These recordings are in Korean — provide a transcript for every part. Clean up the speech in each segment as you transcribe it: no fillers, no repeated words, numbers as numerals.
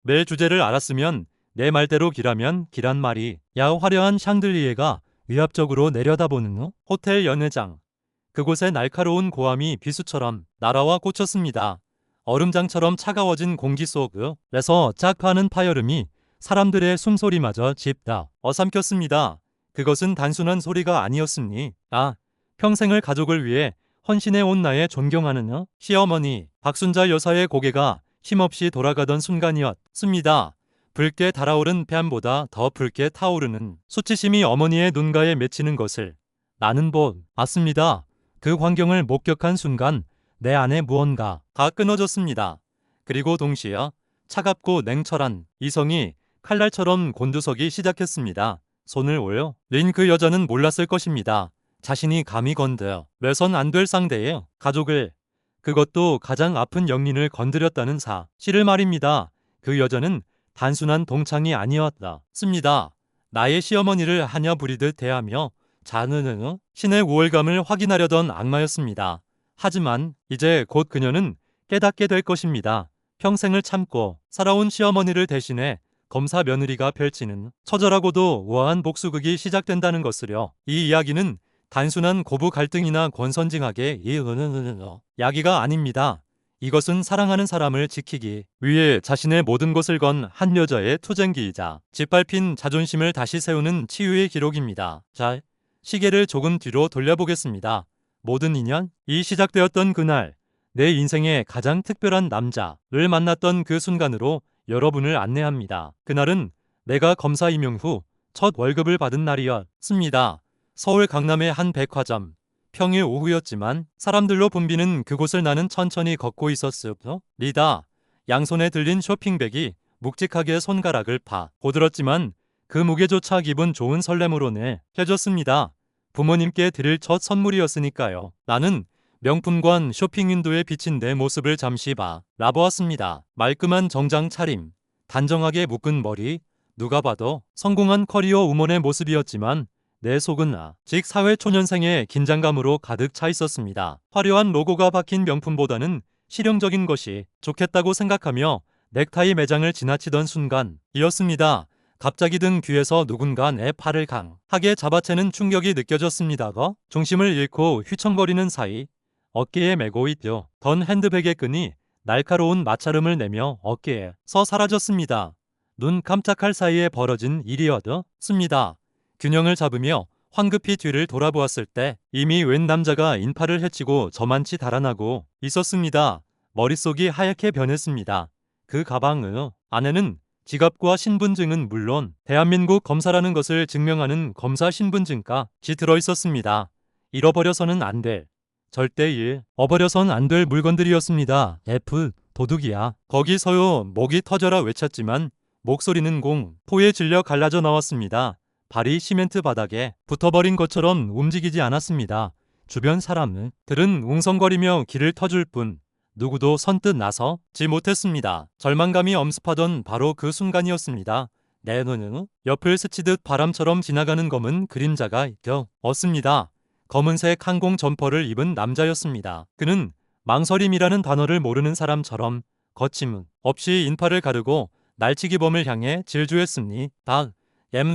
내 주제를 알았으면 내 말대로 길하면 길한 말이. 야 화려한 샹들리에가 위압적으로 내려다보는 호텔 연회장. 그곳에 날카로운 고함이 비수처럼 날아와 꽂혔습니다. 얼음장처럼 차가워진 공기 속에서 짝파는 파열음이 사람들의 숨소리마저 짚다 어삼켰습니다. 그것은 단순한 소리가 아니었습니. 평생을 가족을 위해 헌신해 온 나의 존경하는 시어머니 박순자 여사의 고개가 힘없이 돌아가던 순간이었습니다. 붉게 달아오른 뺨보다 더 붉게 타오르는 수치심이 어머니의 눈가에 맺히는 것을 나는 보았습니다. 그 광경을 목격한 순간 내 안에 무언가가 끊어졌습니다. 그리고 동시에 차갑고 냉철한 이성이 칼날처럼 곤두서기 시작했습니다. 손을 올린 그 여자는 몰랐을 것입니다. 자신이 감히 건드려선 안 될 상대의 가족을, 그것도 가장 아픈 영린을 건드렸다는 사실을 말입니다. 그 여자는 단순한 동창이 아니었습니다. 나의 시어머니를 하냐 부리듯 대하며 자는 신의 우월감을 확인하려던 악마였습니다. 하지만 이제 곧 그녀는 깨닫게 될 것입니다. 평생을 참고 살아온 시어머니를 대신해 검사 며느리가 펼치는 처절하고도 우아한 복수극이 시작된다는 것을요. 이 이야기는 단순한 고부 갈등이나 권선징악의 이야기가 아닙니다. 이것은 사랑하는 사람을 지키기 위해 자신의 모든 것을 건 한 여자의 투쟁기이자 짓밟힌 자존심을 다시 세우는 치유의 기록입니다. 자, 시계를 조금 뒤로 돌려보겠습니다. 모든 인연이 시작되었던 그날, 내 인생의 가장 특별한 남자를 만났던 그 순간으로 여러분을 안내합니다. 그날은 내가 검사 임용 후 첫 월급을 받은 날이었습니다. 서울 강남의 한 백화점. 평일 오후였지만 사람들로 붐비는 그곳을 나는 천천히 걷고 있었습니다. 양손에 들린 쇼핑백이 묵직하게 손가락을 고들었지만 그 무게조차 기분 좋은 설렘으로 펴졌습니다. 부모님께 드릴 첫 선물이었으니까요. 나는 명품관 쇼핑 윈도에 비친 내 모습을 잠시 바라보았습니다. 말끔한 정장 차림, 단정하게 묶은 머리, 누가 봐도 성공한 커리어 우먼의 모습이었지만 내 속은 아직 사회초년생의 긴장감으로 가득 차 있었습니다. 화려한 로고가 박힌 명품보다는 실용적인 것이 좋겠다고 생각하며 넥타이 매장을 지나치던 순간이었습니다. 갑자기 등 뒤에서 누군가 내 팔을 강하게 잡아채는 충격이 느껴졌습니다. 중심을 잃고 휘청거리는 사이 어깨에 메고 있던 핸드백의 끈이 날카로운 마찰음을 내며 어깨에서 사라졌습니다. 눈 깜짝할 사이에 벌어진 일이었습니다. 균형을 잡으며 황급히 뒤를 돌아보았을 때 이미 웬 남자가 인파를 헤치고 저만치 달아나고 있었습니다. 머릿속이 하얗게 변했습니다. 그 가방 안에는 지갑과 신분증은 물론 대한민국 검사라는 것을 증명하는 검사 신분증까지 들어있었습니다. 잃어버려서는 안 될, 절대 잃어버려선 안 될 물건들이었습니다. 도둑이야. 거기서요 목이 터져라 외쳤지만 목소리는 공포에 질려 갈라져 나왔습니다. 발이 시멘트 바닥에 붙어버린 것처럼 움직이지 않았습니다. 주변 사람들은 웅성거리며 길을 터줄 뿐 누구도 선뜻 나서지 못했습니다. 절망감이 엄습하던 바로 그 순간이었습니다. 내 눈은 옆을 스치듯 바람처럼 지나가는 검은 그림자가 있었습니다. 검은색 항공 점퍼를 입은 남자였습니다. 그는 망설임이라는 단어를 모르는 사람처럼 거침 없이 인파를 가르고 날치기범을 향해 질주했습니다.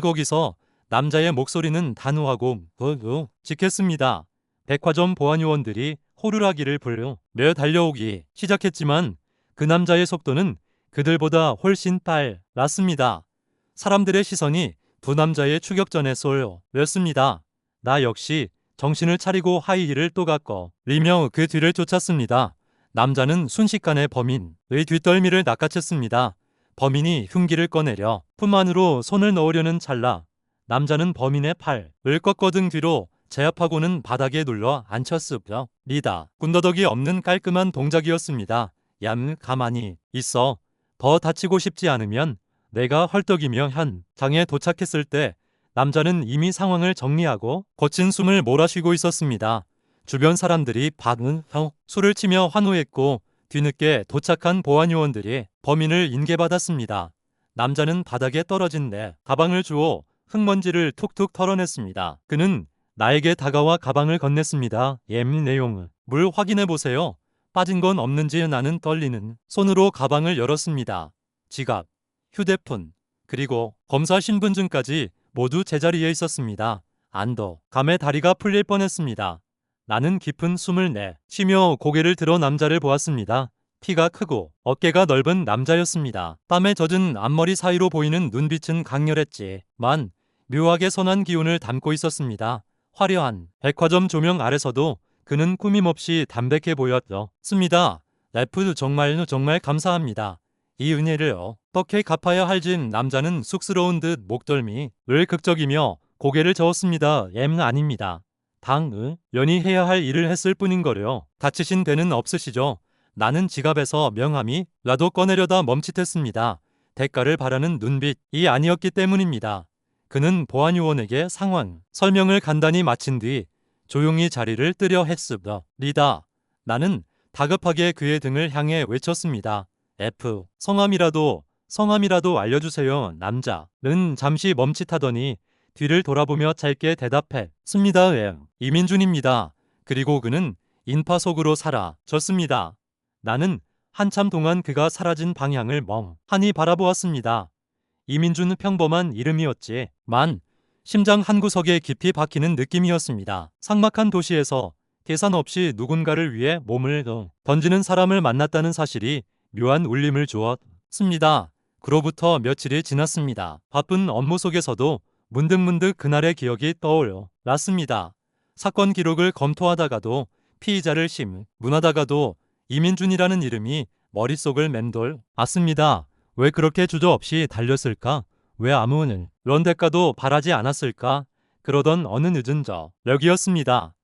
거기서 남자의 목소리는 단호하고 묵직했습니다. 백화점 보안요원들이 호루라기를 불며 달려오기 시작했지만 그 남자의 속도는 그들보다 훨씬 빨랐습니다. 사람들의 시선이 두 남자의 추격전에 쏠렸습니다. 나 역시 정신을 차리고 하이힐을 또 깎아리며 그 뒤를 쫓았습니다. 남자는 순식간에 범인의 뒷덜미를 낚아챘습니다. 범인이 흉기를 꺼내려 품 안으로 손을 넣으려는 찰나 남자는 범인의 팔을 꺾어등 뒤로 제압하고는 바닥에 눌러 앉혔습니다. 군더더기 없는 깔끔한 동작이었습니다. 가만히 있어. 더 다치고 싶지 않으면 내가 헐떡이며 현장에 도착했을 때 남자는 이미 상황을 정리하고 거친 숨을 몰아쉬고 있었습니다. 주변 사람들이 술을 치며 환호했고 뒤늦게 도착한 보안요원들이 범인을 인계받았습니다. 남자는 바닥에 떨어진 내 가방을 주워 흙먼지를 툭툭 털어냈습니다. 그는 나에게 다가와 가방을 건넸습니다. 내용을 물 확인해보세요. 빠진 건 없는지. 나는 떨리는 손으로 가방을 열었습니다. 지갑, 휴대폰, 그리고 검사 신분증까지 모두 제자리에 있었습니다. 안도, 감에 다리가 풀릴 뻔했습니다. 나는 깊은 숨을 쉬며 고개를 들어 남자를 보았습니다. 키가 크고 어깨가 넓은 남자였습니다. 땀에 젖은 앞머리 사이로 보이는 눈빛은 강렬했지만 묘하게 선한 기운을 담고 있었습니다. 화려한 백화점 조명 아래서도 그는 꾸밈없이 담백해 보였습니다. 래프 정말 감사합니다. 이 은혜를 어떻게 갚아야 할지 남자는 쑥스러운 듯 목덜미를 극적이며 고개를 저었습니다. 아닙니다. 당연히 해야 할 일을 했을 뿐인거려. 다치신 데는 없으시죠? 나는 지갑에서 명함이라도 꺼내려다 멈칫했습니다. 대가를 바라는 눈빛이 아니었기 때문입니다. 그는 보안요원에게 상황 설명을 간단히 마친 뒤 조용히 자리를 뜨려 했습니다. 나는 다급하게 그의 등을 향해 외쳤습니다. 성함이라도 알려주세요. 남자는 잠시 멈칫하더니 뒤를 돌아보며 짧게 대답했습니다. 이민준입니다. 그리고 그는 인파 속으로 사라졌습니다. 나는 한참 동안 그가 사라진 방향을 멍하니 바라보았습니다. 이민준은 평범한 이름이었지만 심장 한구석에 깊이 박히는 느낌이었습니다. 삭막한 도시에서 계산 없이 누군가를 위해 몸을 던지는 사람을 만났다는 사실이 묘한 울림을 주었습니다. 그로부터 며칠이 지났습니다. 바쁜 업무 속에서도 문득 그날의 기억이 떠올랐습니다. 사건 기록을 검토하다가도 피의자를 문하다가도 이민준이라는 이름이 머릿속을 맴돌았습니다. 왜 그렇게 주저없이 달렸을까? 왜 아무 런 대가도 바라지 않았을까? 그러던 어느 늦은 저녁이었습니다.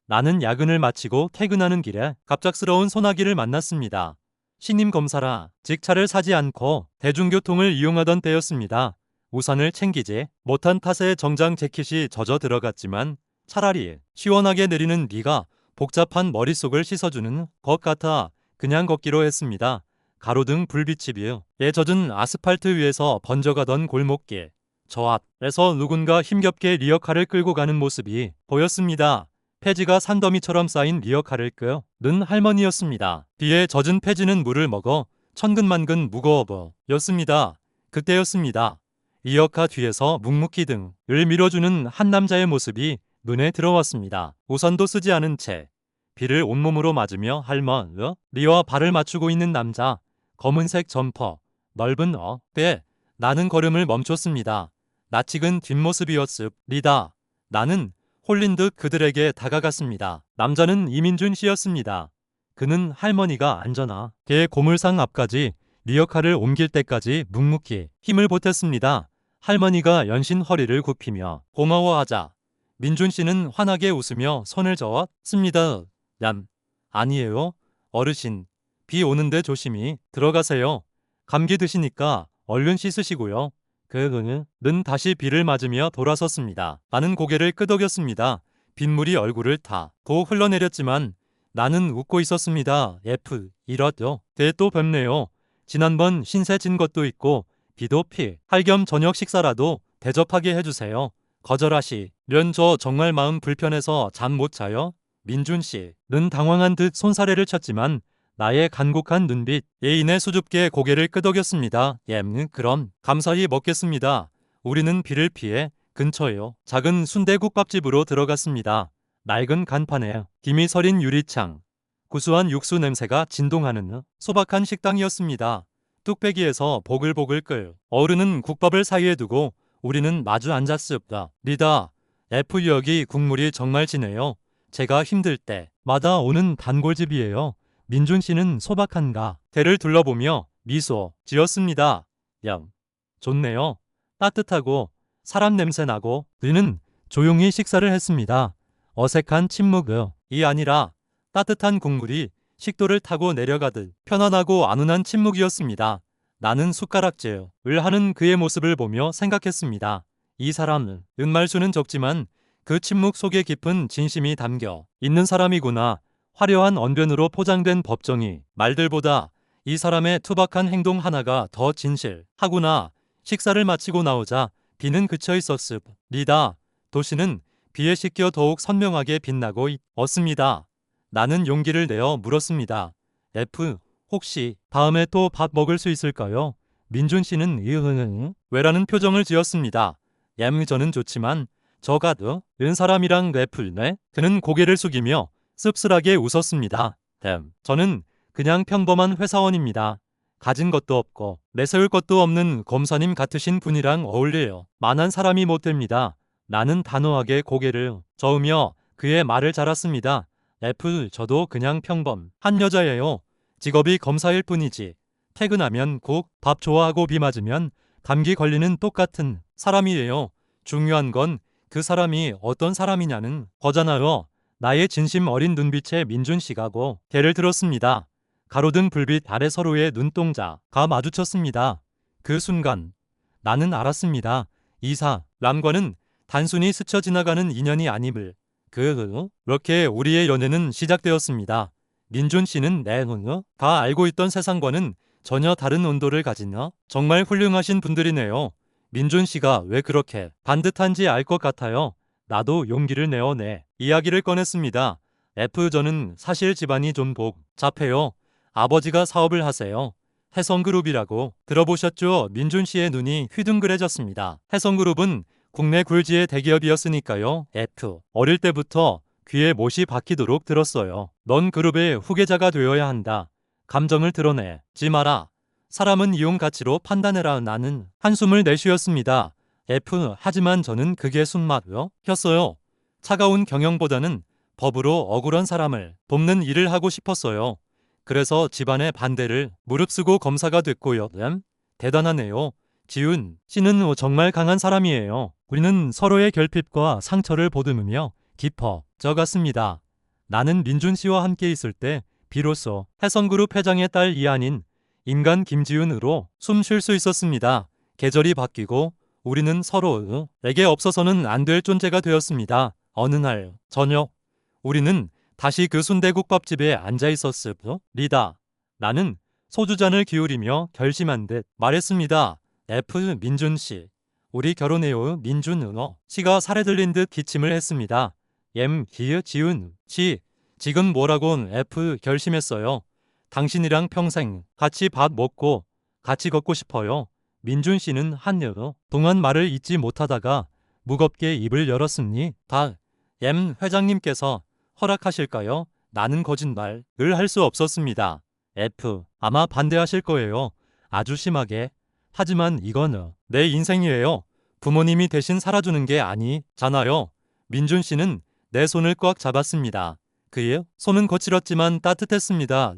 나는 야근을 마치고 퇴근하는 길에 갑작스러운 소나기를 만났습니다. 신임 검사라 직차를 사지 않고 대중교통을 이용하던 때였습니다. 우산을 챙기지 못한 탓에 정장 재킷이 젖어 들어갔지만 차라리 시원하게 내리는 비가 복잡한 머릿속을 씻어주는 것 같아 그냥 걷기로 했습니다. 가로등 불빛이 젖은 아스팔트 위에서 번져가던 골목길. 저 앞에서 누군가 힘겹게 리어카를 끌고 가는 모습이 보였습니다. 폐지가 산더미처럼 쌓인 리어카를 끄는 할머니였습니다. 뒤에 젖은 폐지는 물을 먹어 천근만근 무거워였습니다. 그때였습니다. 리어카 뒤에서 묵묵히 등을 밀어주는 한 남자의 모습이 눈에 들어왔습니다. 우산도 쓰지 않은 채 비를 온몸으로 맞으며 할머니와 발을 맞추고 있는 남자. 검은색 점퍼, 넓은 어깨. 나는 걸음을 멈췄습니다. 낯익은 뒷모습이었습니다. 나는 홀린 듯 그들에게 다가갔습니다. 남자는 이민준 씨였습니다. 그는 할머니가 안전하게 고물상 앞까지 리어카를 옮길 때까지 묵묵히 힘을 보탰습니다. 할머니가 연신 허리를 굽히며 고마워하자 민준 씨는 환하게 웃으며 손을 저었습니다. 아니에요. 어르신, 비 오는데 조심히 들어가세요. 감기 드시니까 얼른 씻으시고요. 그는 다시 비를 맞으며 돌아섰습니다. 나는 고개를 끄덕였습니다. 빗물이 얼굴을 타고 흘러내렸지만 나는 웃고 있었습니다. 이렇죠. 또 뵙네요. 지난번 신세 진 것도 있고 비도 할 겸 저녁 식사라도 대접하게 해주세요. 거절하시면 저 정말 마음 불편해서 잠 못 자요. 민준 씨는 당황한 듯 손사래를 쳤지만 나의 간곡한 눈빛 예인에 수줍게 고개를 끄덕였습니다. 그럼 감사히 먹겠습니다. 우리는 비를 피해 근처에요. 작은 순대국밥집으로 들어갔습니다. 낡은 간판에 김이 서린 유리창, 구수한 육수 냄새가 진동하는 소박한 식당이었습니다. 뚝배기에서 보글보글 끓어오르는 국밥을 사이에 두고 우리는 마주 앉았습니다. 여기 국물이 정말 진해요. 제가 힘들 때마다 오는 단골집이에요. 민준 씨는 소박한 가게를 둘러보며 미소 지었습니다. 좋네요. 따뜻하고 사람 냄새 나고. 우리는 조용히 식사를 했습니다. 어색한 침묵이 아니라 따뜻한 국물이 식도를 타고 내려가듯 편안하고 안운한 침묵이었습니다. 나는 숟가락질을 하는 그의 모습을 보며 생각했습니다. 이 사람은 말수는 적지만 그 침묵 속에 깊은 진심이 담겨 있는 사람이구나. 화려한 언변으로 포장된 법정이 말들보다 이 사람의 투박한 행동 하나가 더 진실하구나. 식사를 마치고 나오자 비는 그쳐 있었습니다. 도시는 비에 씻겨 더욱 선명하게 빛나고 있었습니다. 나는 용기를 내어 물었습니다. 혹시 다음에 또 밥 먹을 수 있을까요? 민준 씨는 왜라는 표정을 지었습니다. 저는 좋지만 저가드 은 사람이랑 랩을네? 그는 고개를 숙이며 씁쓸하게 웃었습니다. 저는 그냥 평범한 회사원입니다. 가진 것도 없고 내세울 것도 없는 검사님 같으신 분이랑 어울려요 만한 사람이 못 됩니다. 나는 단호하게 고개를 저으며 그의 말을 잘았습니다. 저도 그냥 평범한 여자예요. 직업이 검사일 뿐이지. 퇴근하면 국, 밥 좋아하고 비 맞으면 감기 걸리는 똑같은 사람이에요. 중요한 건 그 사람이 어떤 사람이냐는 거잖아요. 나의 진심 어린 눈빛에 민준 씨가고 개를 들었습니다. 가로등 불빛 아래 서로의 눈동자가 마주쳤습니다. 그 순간 나는 알았습니다. 이 사람과는 단순히 스쳐 지나가는 인연이 아님을. 그렇게 우리의 연애는 시작되었습니다. 민준 씨는 다 알고 있던 세상과는 전혀 다른 온도를 가진 정말 훌륭하신 분들이네요. 민준 씨가 왜 그렇게 반듯한지 알 것 같아요. 나도 용기를 내어 이야기를 꺼냈습니다. 저는 사실 집안이 좀 복잡해요. 아버지가 사업을 하세요. 해성그룹이라고 들어보셨죠? 민준 씨의 눈이 휘둥그레졌습니다. 해성그룹은 국내 굴지의 대기업이었으니까요. 어릴 때부터 귀에 못이 박히도록 들었어요. 넌 그룹의 후계자가 되어야 한다. 감정을 드러내지 마라. 사람은 이용 가치로 판단해라. 나는 한숨을 내쉬었습니다. 하지만 저는 그게 숨막혔어요. 차가운 경영보다는 법으로 억울한 사람을 돕는 일을 하고 싶었어요. 그래서 집안의 반대를 무릅쓰고 검사가 됐고요. 대단하네요. 지훈 씨는 정말 강한 사람이에요. 우리는 서로의 결핍과 상처를 보듬으며 깊어져갔습니다. 나는 민준 씨와 함께 있을 때 비로소 해성그룹 회장의 딸 이한인 인간 김지훈으로 숨 쉴 수 있었습니다. 계절이 바뀌고 우리는 서로에게 없어서는 안 될 존재가 되었습니다. 어느 날 저녁 우리는 다시 그 순대국밥집에 앉아 있었습니다. 나는 소주잔을 기울이며 결심한 듯 말했습니다. 민준 씨, 우리 결혼해요. 민준 씨가 살에 들린 듯 기침을 했습니다. 지훈 씨, 지금 뭐라고 결심했어요. 당신이랑 평생 같이 밥 먹고 같이 걷고 싶어요. 민준 씨는 한여 동안 말을 잇지 못하다가 무겁게 입을 열었습니다. 회장님께서 허락하실까요? 나는 거짓말을 할 수 없었습니다. 아마 반대하실 거예요. 아주 심하게. 하지만 이건 내 인생이에요. 부모님이 대신 살아주는 게 아니잖아요. 민준 씨는 내 손을 꽉 잡았습니다. 그의 손은 거칠었지만 따뜻했습니다.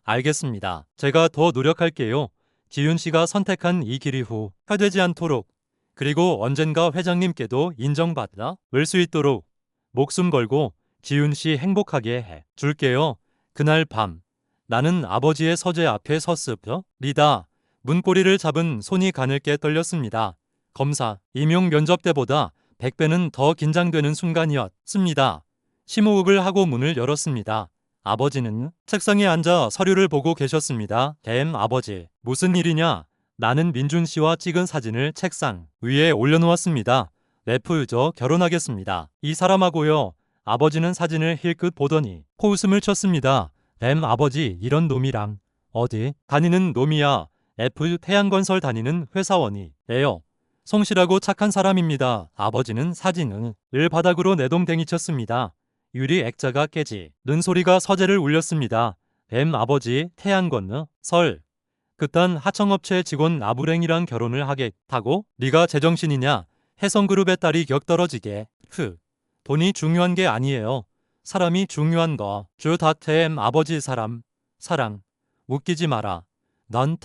알겠습니다. 제가 더 노력할게요. 지윤 씨가 선택한 이 길이 후회되지 않도록 그리고 언젠가 회장님께도 인정받아 올 수 있도록 목숨 걸고 지윤 씨 행복하게 해 줄게요. 그날 밤 나는 아버지의 서재 앞에 섰습니다. 문고리를 잡은 손이 가늘게 떨렸습니다. 검사 임용 면접 때보다 100배는 더 긴장되는 순간이었습니다. 심호흡을 하고 문을 열었습니다. 아버지는 책상에 앉아 서류를 보고 계셨습니다. 아버지, 무슨 일이냐? 나는 민준 씨와 찍은 사진을 책상 위에 올려놓았습니다. 저 결혼하겠습니다. 이 사람하고요. 아버지는 사진을 힐끗 보더니 코웃음을 쳤습니다. 아버지, 이런 놈이랑 어디 다니는 놈이야. 태양건설 다니는 회사원이에요. 성실하고 착한 사람입니다. 아버지는 사진을 바닥으로 내동댕이쳤습니다. 유리 액자가 깨지는 소리가 서재를 울렸습니다. 아버지, 태양건설 그딴 하청업체 직원 아부랭이랑 결혼을 하겠다고? 네가 제정신이냐? 해성그룹의 딸이 격떨어지게. 돈이 중요한 게 아니에요. 사람이 중요한 거. 아버지 사랑. 웃기지 마라. 넌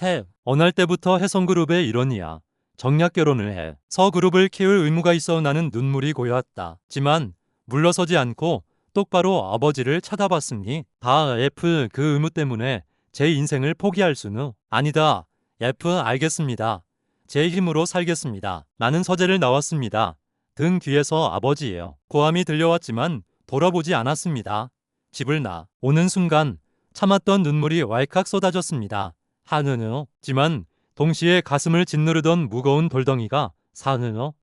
어날 때부터 해성그룹의 일원이야. 정략 결혼을 해. 서그룹을 키울 의무가 있어. 나는 눈물이 고였다지만 물러서지 않고 똑바로 아버지를 쳐다봤으니 그 의무 때문에 제 인생을 포기할 수는 아니다. 알겠습니다. 제 힘으로 살겠습니다. 나는 서재를 나왔습니다. 등 뒤에서 아버지예요. 고함이 들려왔지만 돌아보지 않았습니다. 집을 나오는 순간 참았던 눈물이 왈칵 쏟아졌습니다. 지만 동시에 가슴을 짓누르던 무거운 돌덩이가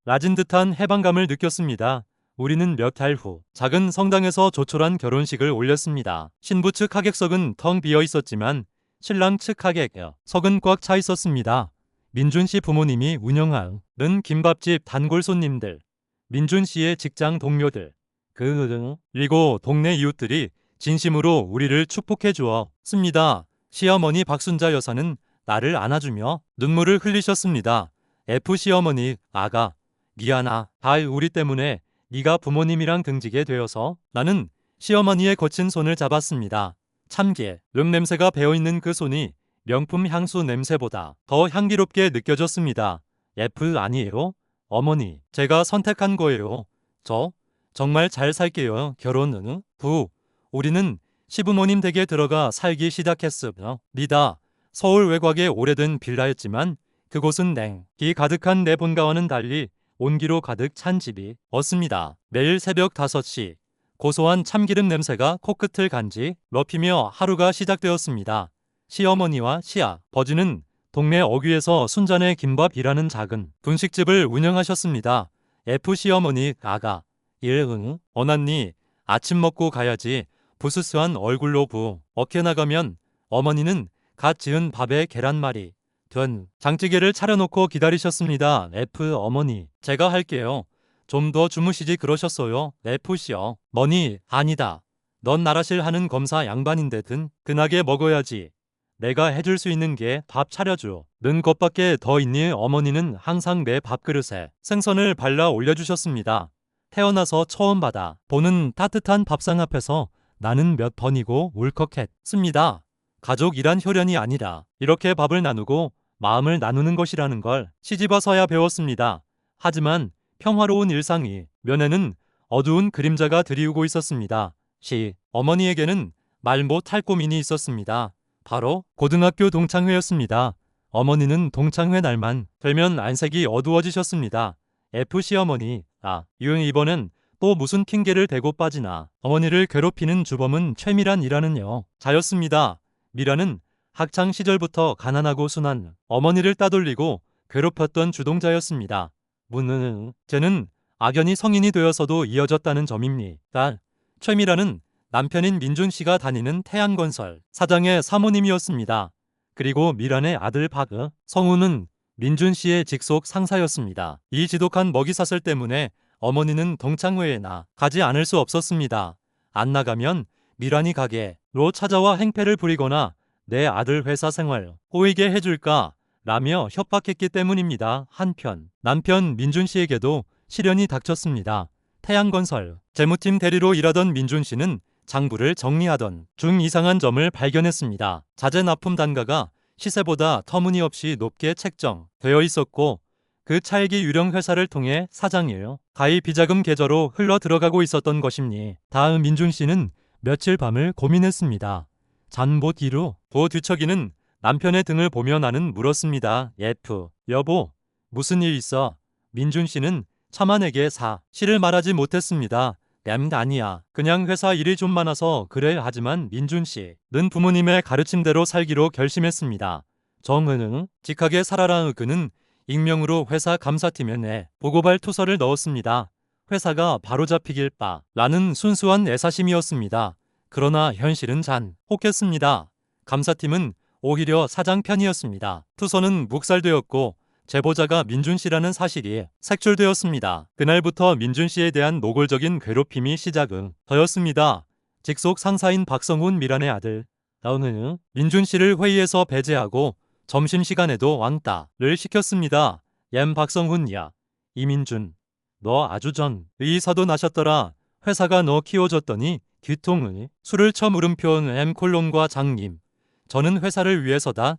낮은 듯한 해방감을 느꼈습니다. 우리는 몇 달 후 작은 성당에서 조촐한 결혼식을 올렸습니다. 신부 측 하객석은 텅 비어 있었지만 신랑 측 하객석은 꽉 차 있었습니다. 민준 씨 부모님이 운영하는 김밥집 단골 손님들, 민준 씨의 직장 동료들, 그리고 동네 이웃들이 진심으로 우리를 축복해 주었습니다. 시어머니 박순자 여사는 나를 안아주며 눈물을 흘리셨습니다. F 시어머니, 아가, 미안하. 다 우리 때문에 네가 부모님이랑 등지게 되어서. 나는 시어머니의 거친 손을 잡았습니다. 참기름 냄새가 배어있는 그 손이 명품 향수 냄새보다 더 향기롭게 느껴졌습니다. F 아니에요? 어머니, 제가 선택한 거예요. 저 정말 잘 살게요. 결혼은 후. 우리는 시부모님 댁에 들어가 살기 시작했습니다. 서울 외곽의 오래된 빌라였지만 그곳은 냉기 가득한 내 본가와는 달리 온기로 가득 찬 집이 었습니다. 매일 새벽 5시 고소한 참기름 냄새가 코끝을 간지 넓히며 하루가 시작되었습니다. 시어머니와 시아버지는 동네 어귀에서 순잔의 김밥이라는 작은 분식집을 운영하셨습니다. F 시어머니, 아가, 어났니? 아침 먹고 가야지. 부스스한 얼굴로 어깨 나가면 어머니는 갓 지은 밥에 계란말이 된 장찌개를 차려놓고 기다리셨습니다. F 어머니, 제가 할게요. 좀 더 주무시지 그러셨어요. F 시어 머니, 아니다. 넌 나라실 하는 검사 양반인데 든든하게 먹어야지. 내가 해줄 수 있는 게 밥 차려줘. 는 것밖에 더 있니? 어머니는 항상 내 밥그릇에 생선을 발라 올려주셨습니다. 태어나서 처음 받아 보는 따뜻한 밥상 앞에서 나는 몇 번이고 울컥했습니다. 가족이란 혈연이 아니라 이렇게 밥을 나누고 마음을 나누는 것이라는 걸 시집와서야 배웠습니다. 하지만 평화로운 일상이 면에는 어두운 그림자가 드리우고 있었습니다. 어머니에게는 말 못할 고민이 있었습니다. 바로 고등학교 동창회였습니다. 어머니는 동창회 날만 되면 안색이 어두워지셨습니다. F 시어머니, 이번엔 또 무슨 핑계를 대고 빠지나. 어머니를 괴롭히는 주범은 최미란이라는 여자였습니다. 미란은 학창 시절부터 가난하고 순한 어머니를 따돌리고 괴롭혔던 주동자였습니다. 쟤는 악연이 성인이 되어서도 이어졌다는 점입니다. 최미란은 남편인 민준 씨가 다니는 태양건설 사장의 사모님이었습니다. 그리고 미란의 아들 성우는 민준 씨의 직속 상사였습니다. 이 지독한 먹이사슬 때문에 어머니는 동창회에 가지 않을 수 없었습니다. 안 나가면 미란이 가게로 찾아와 행패를 부리거나 내 아들 회사 생활 꼬이게 해줄까 라며 협박했기 때문입니다. 한편 남편 민준 씨에게도 시련이 닥쳤습니다. 태양건설 재무팀 대리로 일하던 민준 씨는 장부를 정리하던 중 이상한 점을 발견했습니다. 자재 납품 단가가 시세보다 터무니없이 높게 책정되어 있었고 그 차액이 유령 회사를 통해 사장이에요. 가입 비자금 계좌로 흘러 들어가고 있었던 것입니다. 다음 민준 씨는 며칠 밤을 고민했습니다. 잔보 뒤로 뒤척이는 남편의 등을 보며 나는 물었습니다. F, 여보, 무슨 일 있어? 민준 씨는 차만에게 사실을 말하지 못했습니다. 아니야. 그냥 회사 일이 좀 많아서 그래. 하지만 민준 씨는 부모님의 가르침대로 살기로 결심했습니다. 정은응, 직하게 살아라. 그는 익명으로 회사 감사팀에 내 보고발 투서를 넣었습니다. 회사가 바로잡히길 바라는 순수한 애사심이었습니다. 그러나 현실은 잔혹했습니다. 감사팀은 오히려 사장 편이었습니다. 투서는 묵살되었고 제보자가 민준 씨라는 사실이 색출되었습니다. 그날부터 민준 씨에 대한 노골적인 괴롭힘이 시작되었습니다. 직속 상사인 박성훈 미란의 아들 다운은 민준 씨를 회의에서 배제하고 점심시간에도 왕따를 시켰습니다. 박성훈이야. 이민준, 너 아주 전 의사도 나셨더라. 회사가 너 키워줬더니 뒤통을 술을 쳐 물음표 콜론과 장님. 저는 회사를 위해서다.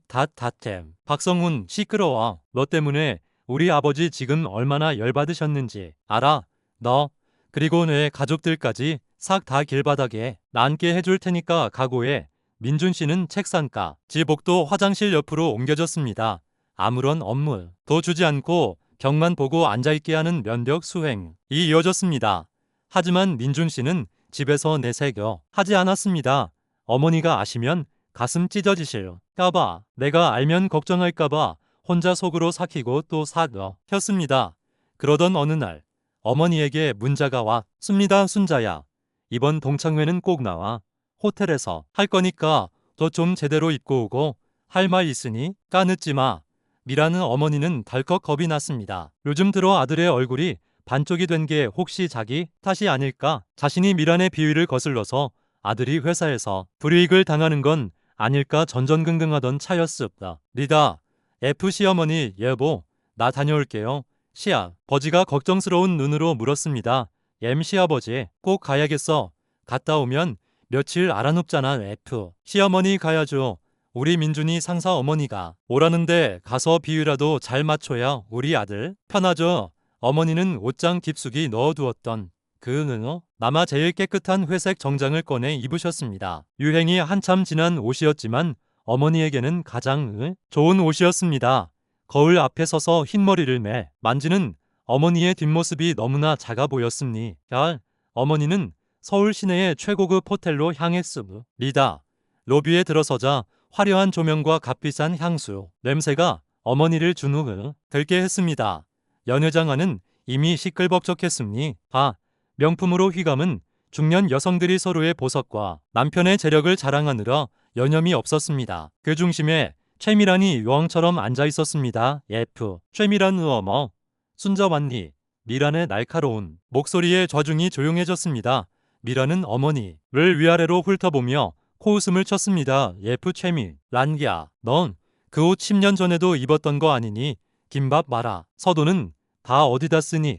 박성훈, 시끄러워. 너 때문에 우리 아버지 지금 얼마나 열받으셨는지 알아. 너 그리고 내 가족들까지 싹 다 길바닥에 앉게 해줄 테니까 각오해. 민준 씨는 책상가, 지복도 화장실 옆으로 옮겨졌습니다. 아무런 업무도 주지 않고 격만 보고 앉아있게 하는 면벽 수행이 이어졌습니다. 하지만 민준 씨는 집에서 내새겨 하지 않았습니다. 어머니가 아시면 가슴 찢어지실까봐, 내가 알면 걱정할까봐 혼자 속으로 삭히고 또 삭혔습니다. 그러던 어느 날 어머니에게 문자가 왔습니다. 순자야, 이번 동창회는 꼭 나와. 호텔에서 할 거니까 너 좀 제대로 입고 오고 할 말 있으니 까늦지 마. 미라는 어머니는 덜컥 겁이 났습니다. 요즘 들어 아들의 얼굴이 반쪽이 된 게 혹시 자기 탓이 아닐까? 자신이 미란의 비위를 거슬러서 아들이 회사에서 불이익을 당하는 건 아닐까 전전긍긍하던 차였습니다. 리다, F 시어머니 여보, 나 다녀올게요. 시아, 버지가 걱정스러운 눈으로 물었습니다. M 시아버지, 꼭 가야겠어. 갔다 오면 며칠 알아눕잖아. F 시어머니 가야죠. 우리 민준이 상사 어머니가 오라는데 가서 비위라도 잘 맞춰야 우리 아들 편하죠. 어머니는 옷장 깊숙이 넣어두었던 그 남아 제일 깨끗한 회색 정장을 꺼내 입으셨습니다. 유행이 한참 지난 옷이었지만 어머니에게는 가장 좋은 옷이었습니다. 거울 앞에 서서 흰머리를 만지는 어머니의 뒷모습이 너무나 작아 보였습니다. 어머니는 서울 시내의 최고급 호텔로 향했습니다. 로비에 들어서자 화려한 조명과 값비싼 향수, 냄새가 어머니를 준 들게 했습니다. 연회장안은 이미 시끌벅적했습니다. 명품으로 휘감은 중년 여성들이 서로의 보석과 남편의 재력을 자랑하느라 여념이 없었습니다. 그 중심에 최미란이 여왕처럼 앉아 있었습니다. F 최미란 어머, 순자완니. 미란의 날카로운 목소리에 좌중이 조용해졌습니다. 미란은 어머니를 위아래로 훑어보며 코웃음을 쳤습니다. F 최미, 란기야, 넌 그 옷 10년 전에도 입었던 거 아니니? 김밥 마라. 서도는 다 어디다 쓰니?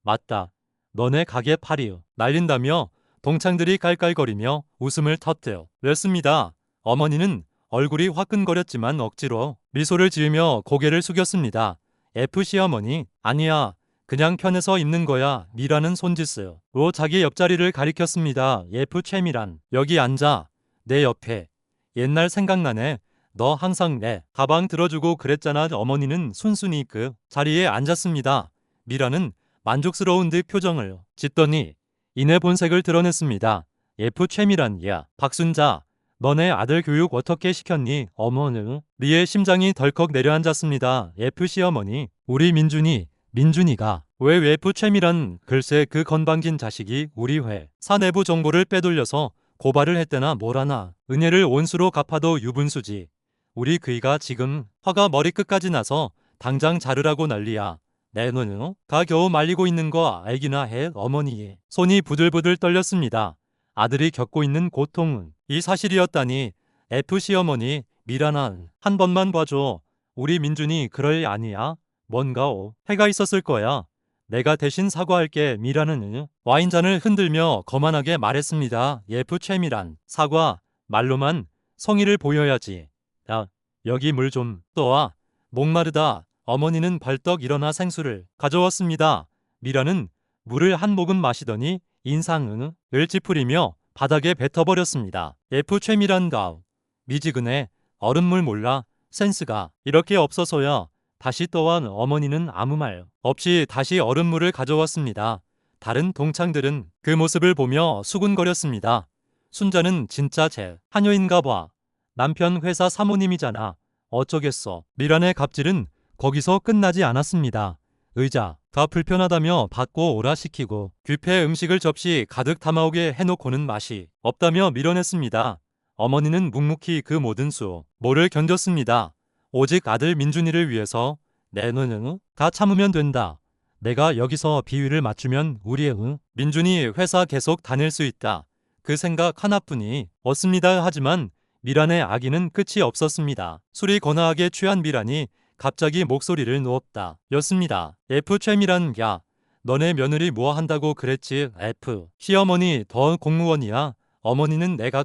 맞다. 너네 가게 팔이 날린다며 동창들이 깔깔거리며 웃음을 터뜨렸습니다. 어머니는 얼굴이 화끈거렸지만 억지로 미소를 지으며 고개를 숙였습니다. F 시어머니, 아니야. 그냥 편해서 입는 거야. 미라는 손짓으로 자기 옆자리를 가리켰습니다. F 최미란, 여기 앉아. 내 옆에. 옛날 생각나네. 너 항상 내 가방 들어주고 그랬잖아. 어머니는 순순히 그 자리에 앉았습니다. 미라는 만족스러운 듯 표정을 짓더니 이내 본색을 드러냈습니다. F 최미란, 야, 박순자. 너네 아들 교육 어떻게 시켰니? 어머니. 리의 심장이 덜컥 내려앉았습니다. F 시어머니, 우리 민준이가 왜 F 최미란, 글쎄 그 건방진 자식이 우리 회사 내부 정보를 빼돌려서 고발을 했대나 뭐라나. 은혜를 온수로 갚아도 유분수지. 우리 그이가 지금 화가 머리끝까지 나서 당장 자르라고 난리야. 내 눈 가 겨우 말리고 있는 거 알기나 해. 어머니의 손이 부들부들 떨렸습니다. 아들이 겪고 있는 고통은 이 사실이었다니. F 시어머니, 미란아, 한 번만 봐줘. 우리 민준이 그럴 애 아니야. 뭔가 해가 있었을 거야. 내가 대신 사과할게. 미란은 와인잔을 흔들며 거만하게 말했습니다. F 최미란, 사과 말로만 성의를 보여야지. 야, 여기 물 좀 떠와. 목마르다. 어머니는 벌떡 일어나 생수를 가져왔습니다. 미라는 물을 한 모금 마시더니 인상을 찌푸리며 바닥에 뱉어버렸습니다. F 최미란가, 미지근해. 얼음물 몰라. 센스가 이렇게 없어서야. 다시 떠온 어머니는 아무 말 없이 다시 얼음물을 가져왔습니다. 다른 동창들은 그 모습을 보며 수군거렸습니다. 순자는 진짜 제 한여인가 봐. 남편 회사 사모님이잖아. 어쩌겠어. 미란의 갑질은 거기서 끝나지 않았습니다. 의자가 불편하다며 받고 오라 시키고 뷔페 음식을 접시 가득 담아오게 해놓고는 맛이 없다며 밀어냈습니다. 어머니는 묵묵히 그 모든 수모를 견뎠습니다. 오직 아들 민준이를 위해서 내 눈은 다 참으면 된다. 내가 여기서 비위를 맞추면 우리의 민준이 회사 계속 다닐 수 있다. 그 생각 하나뿐이 없습니다. 하지만 미란의 악의는 끝이 없었습니다. 술이 거나하게 취한 미란이 갑자기 목소리를 놓았다. 였습니다. F 최미란, 야, 너네 며느리 뭐 한다고 그랬지? F 시어머니 더 공무원이야. 어머니는 내가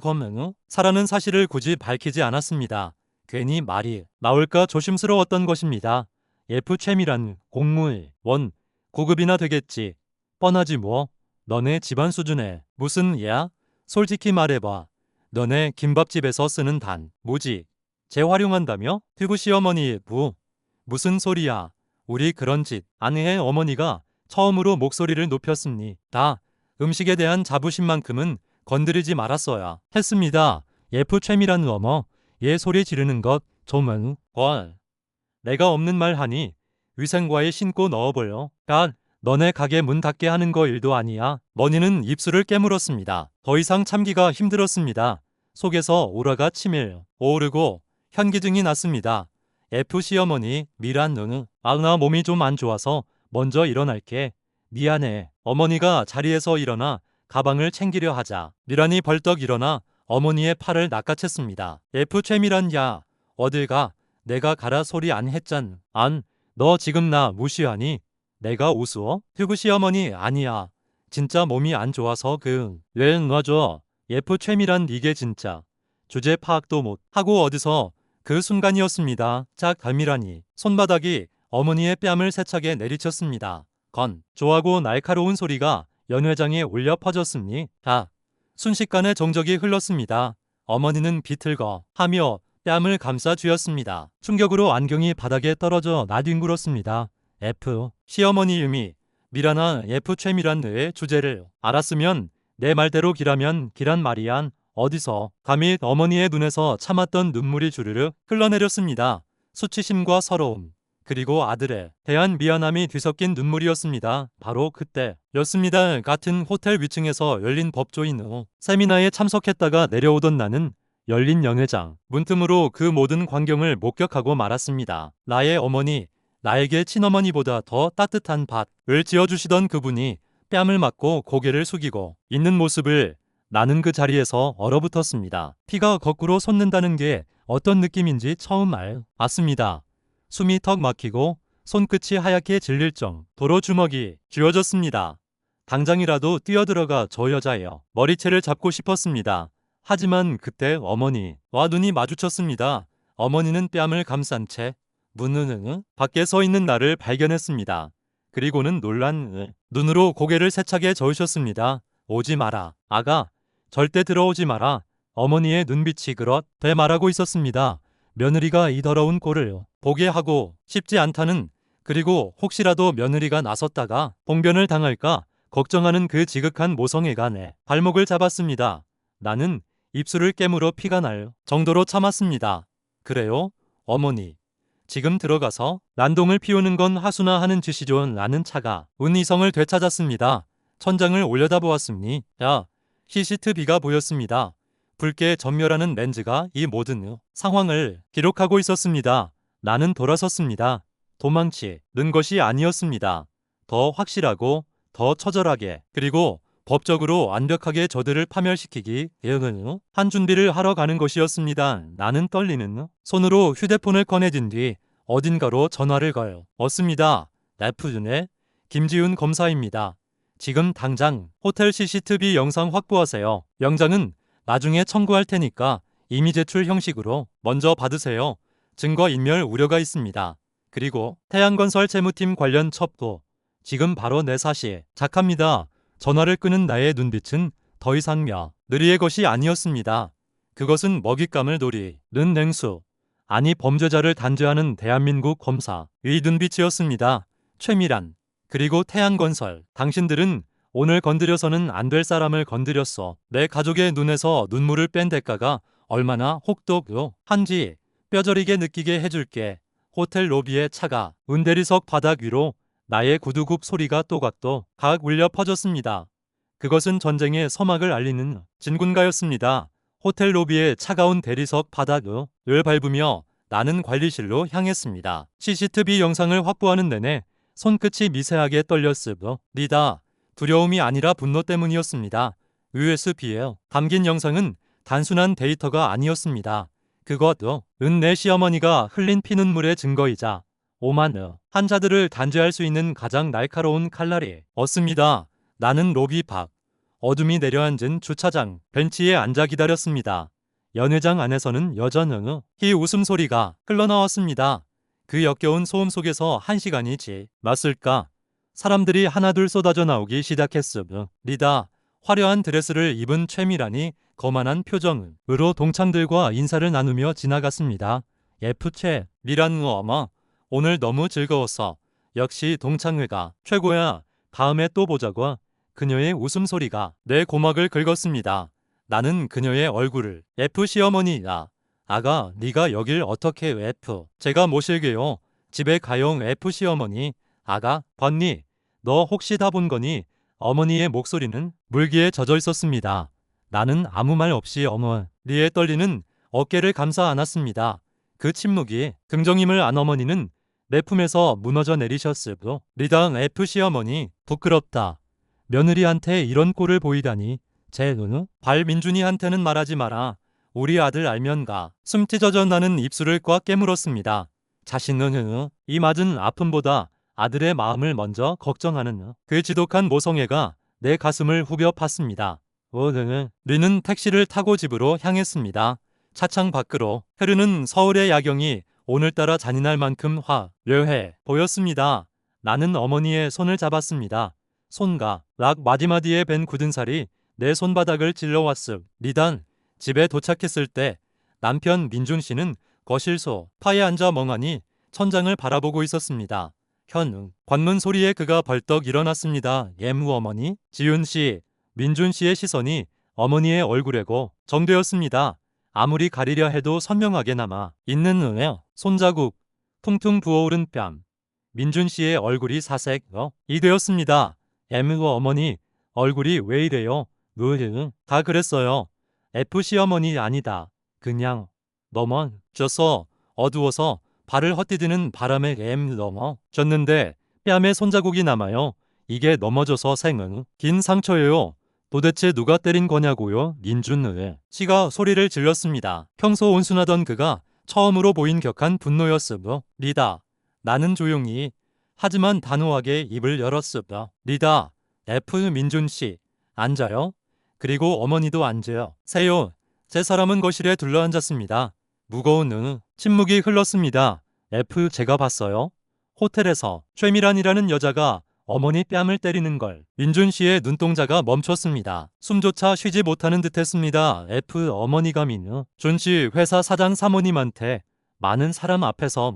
사라는 사실을 굳이 밝히지 않았습니다. 괜히 말이 나올까 조심스러웠던 것입니다. F 최미란, 공무원, 고급이나 되겠지. 뻔하지 뭐. 너네 집안 수준에 무슨 야? 솔직히 말해봐. 너네 김밥집에서 쓰는 단무지 재활용한다며? 피부 시어머니, 무슨 소리야. 우리 그런 짓 안 해. 어머니가 처음으로 목소리를 높였습니다. 음식에 대한 자부심만큼은 건드리지 말았어야 했습니다. F 최미란 어머, 얘 소리 지르는 것 좀 내가 없는 말 하니 위생과에 신고 넣어버려. 너네 가게 문 닫게 하는 거 일도 아니야. 머니는 입술을 깨물었습니다. 더 이상 참기가 힘들었습니다. 속에서 오라가 치밀 오르고 현기증이 났습니다. F 시어머니 미란 너는 나 몸이 좀 안 좋아서 먼저 일어날게. 미안해. 어머니가 자리에서 일어나 가방을 챙기려 하자 미란이 벌떡 일어나 어머니의 팔을 낚아챘습니다. F 최미란 야 어딜 가? 내가 가라 소리 안 했잖. 안. 너 지금 나 무시하니? 내가 우스워? 휴그 시어머니 아니야. 진짜 몸이 안 좋아서 왜 놔줘. F 최미란 이게 진짜 주제 파악도 못 하고 어디서 그 순간이었습니다. 짝 달미란이 손바닥이 어머니의 뺨을 세차게 내리쳤습니다. 건 조하고 날카로운 소리가 연회장에 울려 퍼졌으니 순식간에 정적이 흘렀습니다. 어머니는 비틀거 하며 뺨을 감싸 쥐었습니다. 충격으로 안경이 바닥에 떨어져 나뒹굴었습니다. F 시어머니 유미 미란아 F 최미란의 주제를 알았으면 내 말대로 기라면 기란 말이야. 어디서 감히 어머니의 눈에서 참았던 눈물이 주르르 흘러내렸습니다. 수치심과 서러움 그리고 아들에 대한 미안함이 뒤섞인 눈물이었습니다. 바로 그때였습니다. 같은 호텔 위층에서 열린 법조인 후 세미나에 참석했다가 내려오던 나는 열린 연회장 문틈으로 그 모든 광경을 목격하고 말았습니다. 나의 어머니, 나에게 친어머니보다 더 따뜻한 밭을 지어주시던 그분이 뺨을 맞고 고개를 숙이고 있는 모습을 나는 그 자리에서 얼어붙었습니다. 피가 거꾸로 솟는다는 게 어떤 느낌인지 처음 알았습니다. 숨이 턱 막히고 손끝이 하얗게 질릴 정도로 주먹이 쥐어졌습니다. 당장이라도 뛰어들어가 저 여자예요. 머리채를 잡고 싶었습니다. 하지만 그때 어머니와 눈이 마주쳤습니다. 어머니는 뺨을 감싼 채 문은 밖에 서 있는 나를 발견했습니다. 그리고는 놀란 눈으로 고개를 세차게 저으셨습니다. 오지 마라. 아가. 절대 들어오지 마라. 어머니의 눈빛이 그렇게 말하고 있었습니다. 며느리가 이 더러운 꼴을 보게 하고 싶지 않다는 그리고 혹시라도 며느리가 나섰다가 봉변을 당할까 걱정하는 그 지극한 모성애가 내 발목을 잡았습니다. 나는 입술을 깨물어 피가 날 정도로 참았습니다. 그래요? 어머니. 지금 들어가서 난동을 피우는 건 하수나 하는 짓이죠. 나는 차가운 이성을 되찾았습니다. 천장을 올려다보았으니 CCTV가 보였습니다. 붉게 전멸하는 렌즈가 이 모든 상황을 기록하고 있었습니다. 나는 돌아섰습니다. 도망치는 것이 아니었습니다. 더 확실하고 더 처절하게 그리고 법적으로 완벽하게 저들을 파멸시키기 위한 한 준비를 하러 가는 것이었습니다. 나는 떨리는 손으로 휴대폰을 꺼내든 뒤 어딘가로 전화를 걸었습니다. F준의 김지훈 검사입니다. 지금 당장 호텔 CCTV 영상 확보하세요. 영장은 나중에 청구할 테니까 이미 제출 형식으로 먼저 받으세요. 증거인멸 우려가 있습니다. 그리고 태양건설 재무팀 관련 첩도 지금 바로 내 사실 작합니다. 전화를 끄는 나의 눈빛은 더 이상 며느리의 것이 아니었습니다. 그것은 먹잇감을 노리는 냉수 아니 범죄자를 단죄하는 대한민국 검사의 눈빛이었습니다. 최미란 그리고 태양건설 당신들은 오늘 건드려서는 안 될 사람을 건드렸어. 내 가족의 눈에서 눈물을 뺀 대가가 얼마나 혹독한지 뼈저리게 느끼게 해줄게. 호텔 로비의 차가운 대리석 바닥 위로 나의 구두굽 소리가 또각또각 울려 퍼졌습니다. 그것은 전쟁의 서막을 알리는 진군가였습니다. 호텔 로비의 차가운 대리석 바닥을 밟으며 나는 관리실로 향했습니다. CCTV 영상을 확보하는 내내 손끝이 미세하게 떨렸습니다. 두려움이 아니라 분노 때문이었습니다. USB에 담긴 영상은 단순한 데이터가 아니었습니다. 그것은 내 시어머니가 흘린 피눈물의 증거이자 오만 환자들을 단죄할 수 있는 가장 날카로운 칼날이었습니다. 나는 로비 밖 어둠이 내려앉은 주차장 벤치에 앉아 기다렸습니다. 연회장 안에서는 여전히 웃음소리가 흘러나왔습니다. 그 역겨운 소음 속에서 1시간이 지났을까? 사람들이 하나둘 쏟아져 나오기 시작했습니다. 화려한 드레스를 입은 최미란이 거만한 표정으로 동창들과 인사를 나누며 지나갔습니다. F 최미란 어머 오늘 너무 즐거웠어. 역시 동창회가 최고야. 다음에 또 보자고. 그녀의 웃음소리가 내 고막을 긁었습니다. 나는 그녀의 얼굴을 F 시어머니야. 아가 네가 여길 어떻게 F 제가 모실게요. 집에 가용 F 시어머니. 아가 봤니? 너 혹시 다 본 거니? 어머니의 목소리는 물기에 젖어 있었습니다. 나는 아무 말 없이 어머니의 떨리는 어깨를 감싸 안았습니다. 그 침묵이 긍정임을 안 어머니는 내 품에서 무너져 내리셨으므로 리당 F 시어머니 부끄럽다. 며느리한테 이런 꼴을 보이다니. 제 눈은 발민준이한테는 말하지 마라. 우리 아들 알면 가. 숨 찢어져 나는 입술을 꽉 깨물었습니다. 자신은 이 맞은 아픔보다 아들의 마음을 먼저 걱정하는 그 지독한 모성애가 내 가슴을 후벼 팠습니다. 리는 택시를 타고 집으로 향했습니다. 차창 밖으로 흐르는 서울의 야경이 오늘따라 잔인할 만큼 화려해 보였습니다. 나는 어머니의 손을 잡았습니다. 손가 락 마디마디에 밴 굳은 살이 내 손바닥을 찔러왔음. 리단 집에 도착했을 때 남편 민준 씨는 거실 소파에 앉아 멍하니 천장을 바라보고 있었습니다. 관문 소리에 그가 벌떡 일어났습니다. 예무 어머니, 지윤 씨, 민준 씨의 시선이 어머니의 얼굴에고 정되었습니다. 아무리 가리려 해도 선명하게 남아 있는 손자국, 퉁퉁 부어오른 뺨. 민준 씨의 얼굴이 사색이 되었습니다. 예무 어머니, 얼굴이 왜 이래요? 다 그랬어요. F 시어머니 아니다. 그냥 넘어져서 어두워서 발을 헛디디는 바람에 넘어졌는데 뺨에 손자국이 남아요. 이게 넘어져서 생은 긴 상처예요. 도대체 누가 때린 거냐고요? 민준 씨가 소리를 질렀습니다. 평소 온순하던 그가 처음으로 보인 격한 분노였으므로 리다. 나는 조용히 하지만 단호하게 입을 열었으므로 리다. F 민준 씨 앉아요. 그리고 어머니도 앉아요. 세요. 제 사람은 거실에 둘러앉았습니다. 무거운 침묵이 흘렀습니다. F 제가 봤어요. 호텔에서 최미란이라는 여자가 어머니 뺨을 때리는 걸. 민준 씨의 눈동자가 멈췄습니다. 숨조차 쉬지 못하는 듯했습니다. F 어머니가 민준 씨 회사 사장 사모님한테 많은 사람 앞에서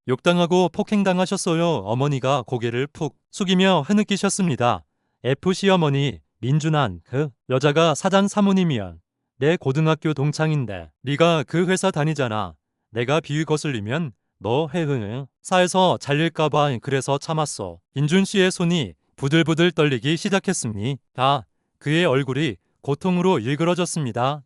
욕당하고 폭행당하셨어요. 어머니가 고개를 푹 숙이며 흐느끼셨습니다. F 시어머니 민준한 그 여자가 사장 사모님이야. 내 고등학교 동창인데 네가 그 회사 다니잖아. 내가 비위 거슬리면 너 사에서 잘릴까봐 그래서 참았어. 민준 씨의 손이 부들부들 떨리기 시작했으니 그의 얼굴이 고통으로 일그러졌습니다.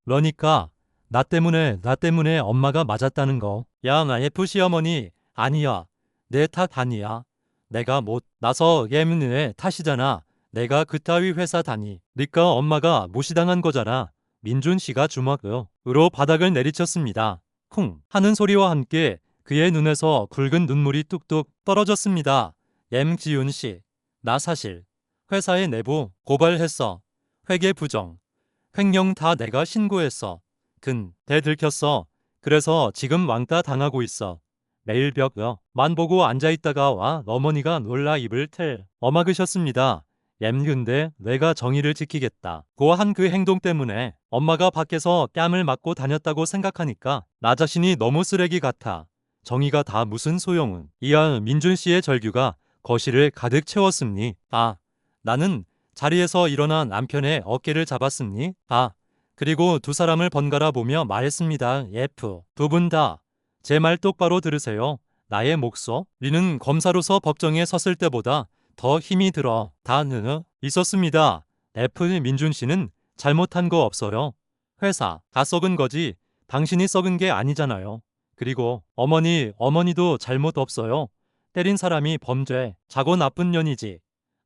그러니까 나 때문에 엄마가 맞았다는 거. 야, 나 F 시어머니 아니야. 내 탓 아니야. 내가 못 나서 의 탓이잖아. 내가 그따위 회사 다니니까 엄마가 무시당한 거잖아. 민준 씨가 주먹으로 바닥을 내리쳤습니다. 쿵 하는 소리와 함께 그의 눈에서 굵은 눈물이 뚝뚝 떨어졌습니다. 지윤 씨, 나 사실 회사에 내부 고발했어. 회계 부정, 횡령 다 내가 신고했어. 대 들켰어. 그래서 지금 왕따 당하고 있어. 매일 벽만 보고 앉아있다가 와 어머니가 놀라 입을 어막으셨습니다. 근데 내가 정의를 지키겠다 고 한 그 행동 때문에 엄마가 밖에서 뺨을 맞고 다녔다고 생각하니까 나 자신이 너무 쓰레기 같아. 정의가 다 무슨 소용은. 이하 민준 씨의 절규가 거실을 가득 채웠습니. 나는 자리에서 일어나 남편의 어깨를 잡았습니. 그리고 두 사람을 번갈아 보며 말했습니다. F 두 분 다 제 말 똑바로 들으세요. 나의 목소리는 검사로서 법정에 섰을 때보다 더 힘이 들어 있었습니다. F 민준 씨는 잘못한 거 없어요. 회사 다 썩은 거지 당신이 썩은 게 아니잖아요. 그리고 어머니도 잘못 없어요. 때린 사람이 범죄자고 나쁜 년이지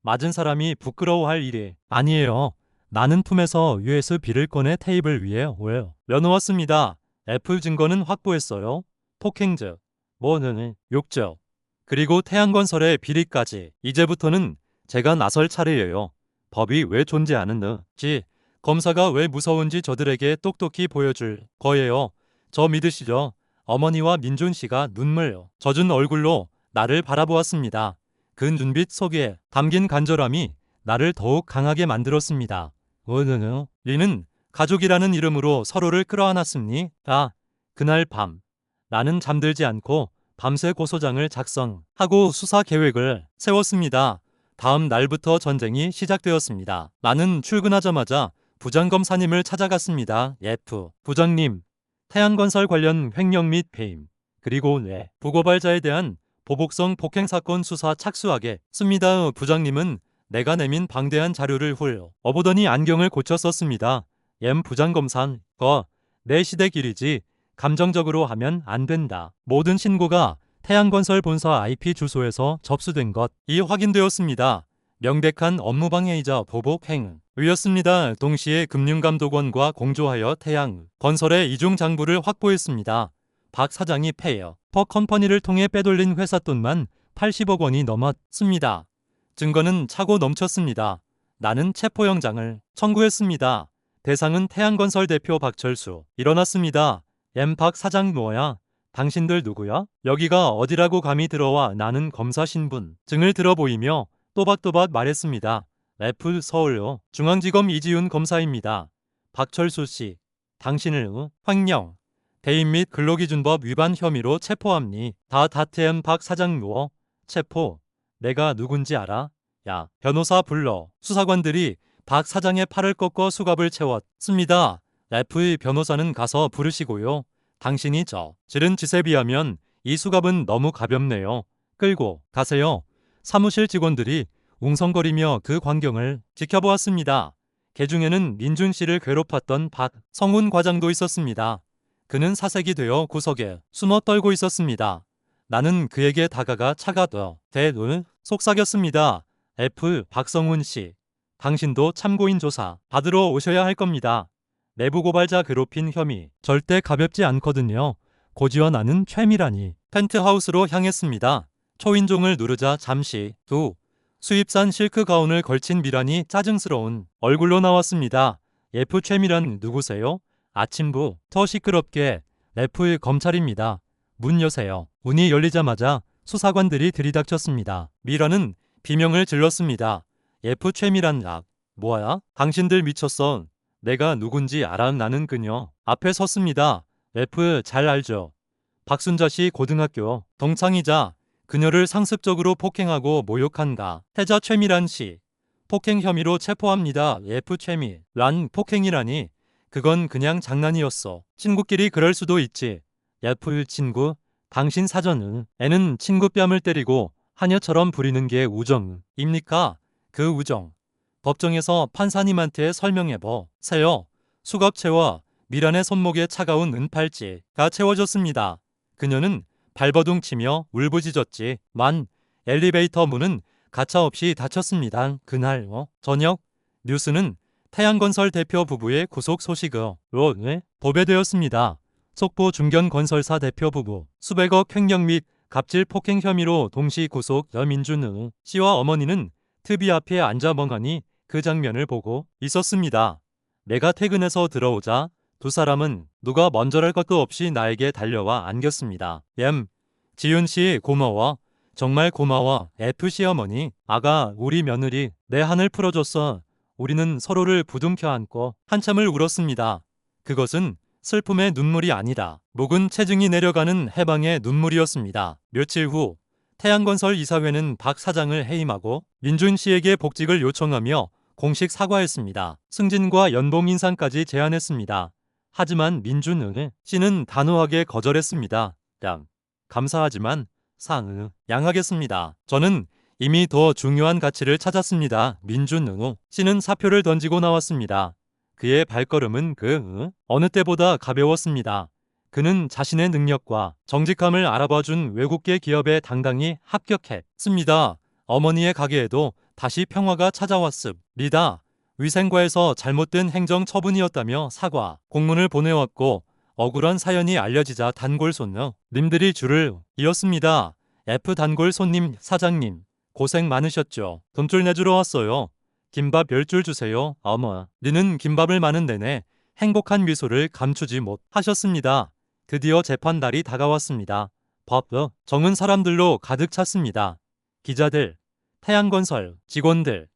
맞은 사람이 부끄러워할 일이 아니에요. 나는 품에서 USB를 꺼내 테이블 위에 올려놓았습니다. F 증거는 확보했어요. 폭행죄, 욕죄, 그리고 태양건설의 비리까지. 이제부터는 제가 나설 차례예요. 법이 왜 존재하는지, 검사가 왜 무서운지 저들에게 똑똑히 보여줄 거예요. 저 믿으시죠? 어머니와 민준 씨가 눈물 젖은 얼굴로 나를 바라보았습니다. 그 눈빛 속에 담긴 간절함이 나를 더욱 강하게 만들었습니다. 리는 가족이라는 이름으로 서로를 끌어안았으니 그날 밤 나는 잠들지 않고 밤새 고소장을 작성하고 수사 계획을 세웠습니다. 다음 날부터 전쟁이 시작되었습니다. 나는 출근하자마자 부장검사님을 찾아갔습니다. F 부장님, 태양건설 관련 횡령 및 배임, 그리고 부고발자에 대한 보복성 폭행사건 수사 착수하겠습니다. 부장님은 내가 내민 방대한 자료를 훑어보더니 안경을 고쳐 썼습니다. 부장검사는 내 시댁 일이지 감정적으로 하면 안 된다. 모든 신고가 태양건설 본사 IP 주소에서 접수된 것이 확인되었습니다. 명백한 업무방해이자 보복행위였습니다. 동시에 금융감독원과 공조하여 태양건설의 이중장부를 확보했습니다. 박 사장이 페어 컴퍼니를 통해 빼돌린 회사 돈만 80억 원이 넘었습니다. 증거는 차고 넘쳤습니다. 나는 체포영장을 청구했습니다. 대상은 태양건설 대표 박철수. 일어났습니다. 박 사장 뭐야? 당신들 누구야? 여기가 어디라고 감히 들어와? 나는 검사 신분증을 들어 보이며 또박또박 말했습니다. F 서울 중앙지검 이지훈 검사입니다. 박철수 씨, 당신을 횡령, 대인 및 근로기준법 위반 혐의로 체포합니다. 다태엠 박 사장 체포. 내가 누군지 알아? 야, 변호사 불러. 수사관들이 박 사장의 팔을 꺾어 수갑을 채웠습니다. F의 변호사는 가서 부르시고요. 당신이 지른 짓에 비하면 이 수갑은 너무 가볍네요. 끌고 가세요. 사무실 직원들이 웅성거리며 그 광경을 지켜보았습니다. 개 중에는 민준 씨를 괴롭혔던 박성훈 과장도 있었습니다. 그는 사색이 되어 구석에 숨어 떨고 있었습니다. 나는 그에게 다가가 차가 속삭였습니다. F 박성훈 씨, 당신도 참고인 조사 받으러 오셔야 할 겁니다. 내부 고발자 괴롭힌 혐의 절대 가볍지 않거든요. 고지와 나는 최미란이 펜트하우스로 향했습니다. 초인종을 누르자 잠시 후 수입산 실크 가운을 걸친 미란이 짜증스러운 얼굴로 나왔습니다. F 최미란 누구세요? 아침부터 시끄럽게. F의 검찰입니다. 문 여세요. 문이 열리자마자 수사관들이 들이닥쳤습니다. 미란은 비명을 질렀습니다. F 최미란 뭐야? 당신들 미쳤어. 내가 누군지 알아? 나는 그녀 앞에 섰습니다. F 잘 알죠. 박순자 씨 고등학교 동창이자 그녀를 상습적으로 폭행하고 모욕한 태자 최미란 씨. 폭행 혐의로 체포합니다. F 최미란 폭행이라니. 그건 그냥 장난이었어. 친구끼리 그럴 수도 있지. F 친구, 당신 사전에는 친구 뺨을 때리고 하녀처럼 부리는 게 우정입니까? 그 우정 법정에서 판사님한테 설명해 보세요. 수갑채와 미란의 손목에 차가운 은팔찌가 채워졌습니다. 그녀는 발버둥 치며 울부짖었지만 엘리베이터 문은 가차없이 닫혔습니다. 그날 저녁 뉴스는 태양건설 대표 부부의 구속 소식으로 보배되었습니다. 속보 중견건설사 대표 부부 수백억 횡령 및 갑질 폭행 혐의로 동시 구속. 민준 씨와 어머니는 TV 앞에 앉아 멍하니 그 장면을 보고 있었습니다. 내가 퇴근해서 들어오자 두 사람은 누가 먼저랄 것도 없이 나에게 달려와 안겼습니다. 지윤 씨 고마워. 정말 고마워. F 시어머니. 아가, 우리 며느리 내 한을 풀어줬어. 우리는 서로를 부둥켜 안고 한참을 울었습니다. 그것은 슬픔의 눈물이 아니라 묵은 체증이 내려가는 해방의 눈물이었습니다. 며칠 후 태양건설 이사회는 박 사장을 해임하고 민준 씨에게 복직을 요청하며 공식 사과했습니다. 승진과 연봉 인상까지 제안했습니다. 하지만 민준 씨는 단호하게 거절했습니다. 감사하지만 양하겠습니다. 저는 이미 더 중요한 가치를 찾았습니다. 민준 씨는 사표를 던지고 나왔습니다. 그의 발걸음은 어느 때보다 가벼웠습니다. 그는 자신의 능력과 정직함을 알아봐준 외국계 기업에 당당히 합격했습니다. 어머니의 가게에도 다시 평화가 찾아왔습니다. 위생과에서 잘못된 행정 처분이었다며 사과 공문을 보내왔고 억울한 사연이 알려지자 단골 손님들이 줄을 이었습니다. F 단골 손님 사장님 고생 많으셨죠. 돈줄 내주러 왔어요. 김밥 10줄 주세요. 어머니는 김밥을 많은 내내 행복한 미소를 감추지 못하셨습니다. 드디어 재판날이 다가왔습니다. 정은 사람들로 가득 찼습니다. 기자들, 태양건설 직원들,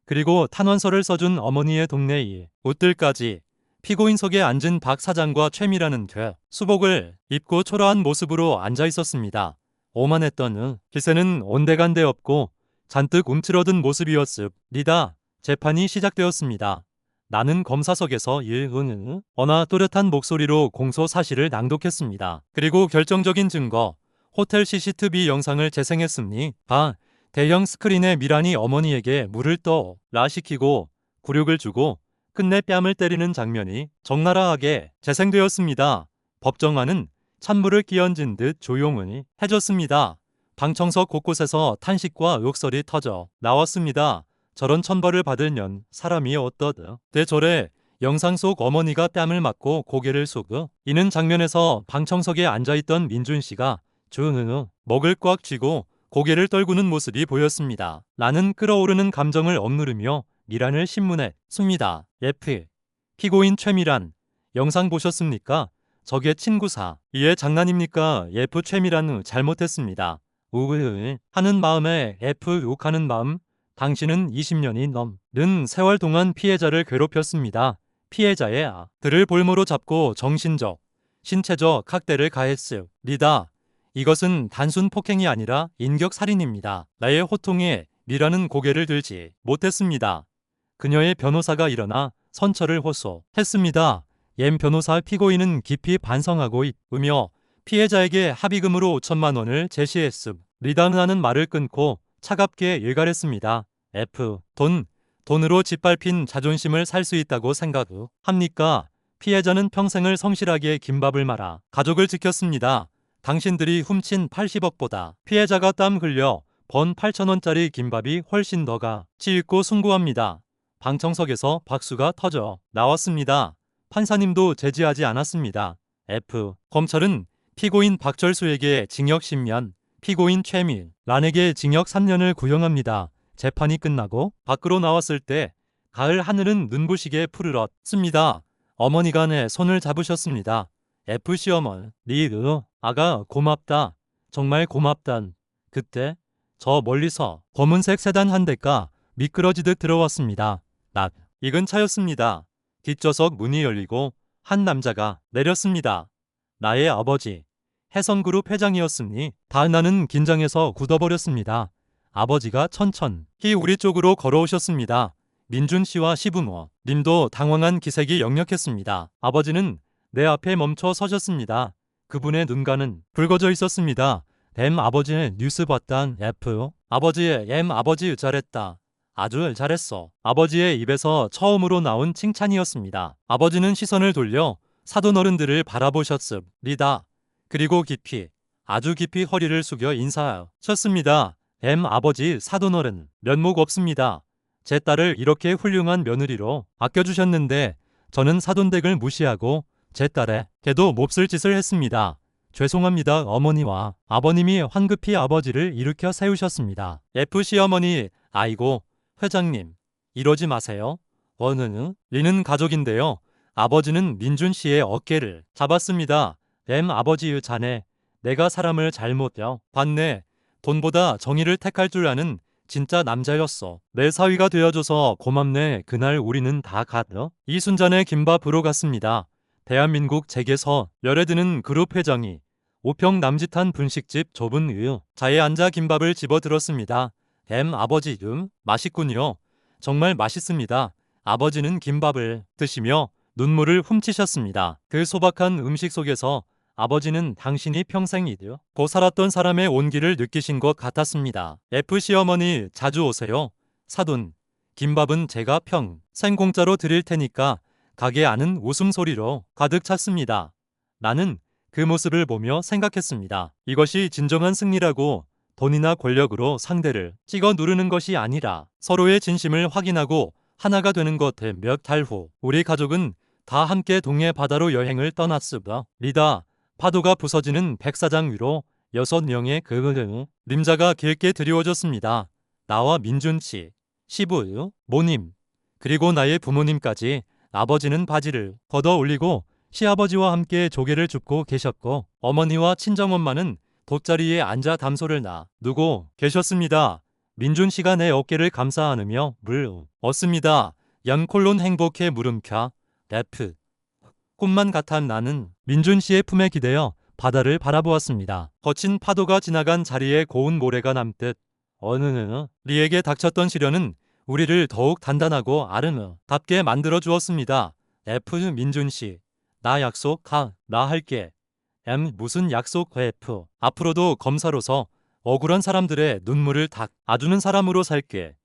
그리고 탄원서를 써준 어머니의 동네 옷들까지. 피고인석에 앉은 박 사장과 최미란은 수복을 입고 초라한 모습으로 앉아 있었습니다. 오만했던 기세는 온데간데 없고 잔뜩 움츠러든 모습이었습니다. 재판이 시작되었습니다. 나는 검사석에서 어나 또렷한 목소리로 공소 사실을 낭독했습니다. 그리고 결정적인 증거, 호텔 CCTV 영상을 재생했습니다. 대형 스크린에 미란이 어머니에게 물을 떠라 시키고 굴욕을 주고 끝내 뺨을 때리는 장면이 적나라하게 재생되었습니다. 법정안은 찬물을 끼얹은 듯 조용히 해졌습니다. 방청석 곳곳에서 탄식과 욕설이 터져 나왔습니다. 저런 천벌을 받을 년 사람이 어떠드. 대절에 영상 속 어머니가 뺨을 맞고 고개를 숙으 이는 장면에서 방청석에 앉아있던 민준 씨가 주흥 목을 꽉 쥐고 고개를 떨구는 모습이 보였습니다. 나는 끓어오르는 감정을 억누르며 미란을 신문에 씁니다. F. 피고인 최미란. 영상 보셨습니까? 저게 친구사. 이에 장난입니까? F 최미란 잘못했습니다. 우으 하는 마음에 F 욕하는 마음. 당신은 20년이 넘는 세월 동안 피해자를 괴롭혔습니다. 피해자의 아들을 볼모로 잡고 정신적, 신체적 학대를 가했습니다. 이것은 단순 폭행이 아니라 인격살인입니다. 나의 호통에 미라는 고개를 들지 못했습니다. 그녀의 변호사가 일어나 선처를 호소했습니다. 옌 변호사 피고인은 깊이 반성하고 있으며 피해자에게 합의금으로 5천만 원을 제시했습니다. 하는 말을 끊고 차갑게 일갈했습니다. F. 돈으로 짓밟힌 자존심을 살 수 있다고 생각합니까? 피해자는 평생을 성실하게 김밥을 말아 가족을 지켰습니다. 당신들이 훔친 80억보다 피해자가 땀 흘려 번 8천원짜리 김밥이 훨씬 더 가치 있고 숭고합니다. 방청석에서 박수가 터져 나왔습니다. 판사님도 제지하지 않았습니다. F. 검찰은 피고인 박철수에게 징역 10년, 피고인 최미란에게 징역 3년을 구형합니다. 재판이 끝나고 밖으로 나왔을 때 가을 하늘은 눈부시게 푸르렀습니다. 어머니가 내 손을 잡으셨습니다. F 시어머니, 아가 고맙다. 정말 고맙단. 그때 저 멀리서 검은색 세단 한 대가 미끄러지듯 들어왔습니다. 익은 차였습니다. 뒷좌석 문이 열리고 한 남자가 내렸습니다. 나의 아버지, 해성그룹 회장이었으니 나는 긴장해서 굳어버렸습니다. 아버지가 천천히 우리 쪽으로 걸어오셨습니다. 민준 씨와 시부모 님도 당황한 기색이 역력했습니다. 아버지는 내 앞에 멈춰 서셨습니다. 그분의 눈가는 붉어져 있었습니다. 아버지의 뉴스 봤단 F. 아버지의 아버지 잘했다. 아주 잘했어. 아버지의 입에서 처음으로 나온 칭찬이었습니다. 아버지는 시선을 돌려 사돈 어른들을 바라보셨습니다. 그리고 깊이, 아주 깊이 허리를 숙여 인사하셨습니다. 아버지 사돈 어른, 면목 없습니다. 제 딸을 이렇게 훌륭한 며느리로 아껴주셨는데 저는 사돈댁을 무시하고 제 딸에게도 몹쓸 짓을 했습니다. 죄송합니다. 어머니와 아버님이 황급히 아버지를 일으켜 세우셨습니다. F 시어머니, 아이고 회장님 이러지 마세요. 리는 가족인데요. 아버지는 민준 씨의 어깨를 잡았습니다. 아버지의 자네, 내가 사람을 잘못 봤네. 돈보다 정의를 택할 줄 아는 진짜 남자였어. 내 사위가 되어줘서 고맙네. 그날 우리는 다 이순잔의 김밥으로 갔습니다. 대한민국 재계서 열에 드는 그룹 회장이 5평 남짓한 분식집 좁은 의자에 앉아 김밥을 집어들었습니다. 아버지 맛있군요. 정말 맛있습니다. 아버지는 김밥을 드시며 눈물을 훔치셨습니다. 그 소박한 음식 속에서 아버지는 당신이 평생 잊고 살았던 사람의 온기를 느끼신 것 같았습니다. F 시어머니 자주 오세요. 사돈, 김밥은 제가 평생 공짜로 드릴 테니까 가게 안은 웃음소리로 가득 찼습니다. 나는 그 모습을 보며 생각했습니다. 이것이 진정한 승리라고. 돈이나 권력으로 상대를 찍어 누르는 것이 아니라 서로의 진심을 확인하고 하나가 되는 것. 몇 달 후 우리 가족은 다 함께 동해 바다로 여행을 떠났습니다. 파도가 부서지는 백사장 위로 6명의 그림자가 길게 드리워졌습니다. 나와 민준 씨, 시부, 모님, 그리고 나의 부모님까지. 아버지는 바지를 걷어 올리고 시아버지와 함께 조개를 줍고 계셨고 어머니와 친정엄마는 돗자리에 앉아 담소를 나누고 계셨습니다. 민준 씨가 내 어깨를 감싸 안으며 물었습니다. 양콜론 행복해 물음표. F. 꿈만 같아. 나는 민준 씨의 품에 기대어 바다를 바라보았습니다. 거친 파도가 지나간 자리에 고운 모래가 남듯 리에게 닥쳤던 시련은 우리를 더욱 단단하고 아름답게 만들어 주었습니다. F. 민준 씨, 나 나 할게. 무슨 약속? F. 앞으로도 검사로서 억울한 사람들의 눈물을 닦아주는 사람으로 살게.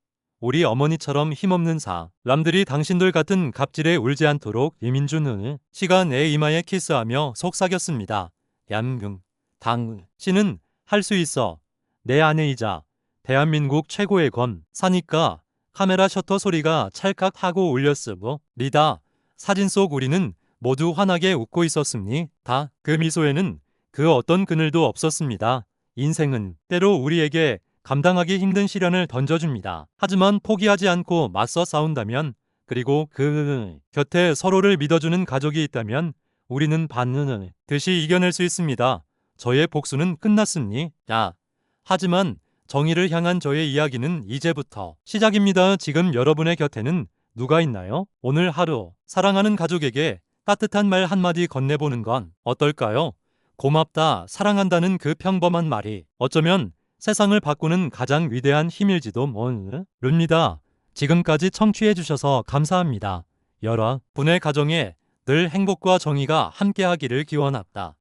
우리 어머니처럼 힘없는 사람들이 당신들 같은 갑질에 울지 않도록 이민준은 시가 내 이마에 키스하며 속삭였습니다. 얌금 당신은 할 수 있어. 내 아내이자 대한민국 최고의 검사니까. 카메라 셔터 소리가 찰칵 하고 울렸으므 리다. 사진 속 우리는 모두 환하게 웃고 있었습니다. 그 미소에는 그 어떤 그늘도 없었습니다. 인생은 때로 우리에게 감당하기 힘든 시련을 던져줍니다. 하지만 포기하지 않고 맞서 싸운다면, 그리고 그 곁에 서로를 믿어주는 가족이 있다면 우리는 반드시 이겨낼 수 있습니다. 저의 복수는 끝났습니다. 하지만 정의를 향한 저의 이야기는 이제부터 시작입니다. 지금 여러분의 곁에는 누가 있나요? 오늘 하루 사랑하는 가족에게 따뜻한 말 한마디 건네보는 건 어떨까요? 고맙다, 사랑한다는 그 평범한 말이 어쩌면 세상을 바꾸는 가장 위대한 힘일지도 모릅니다. 지금까지 청취해주셔서 감사합니다. 여러분의 가정에 늘 행복과 정의가 함께하기를 기원합니다.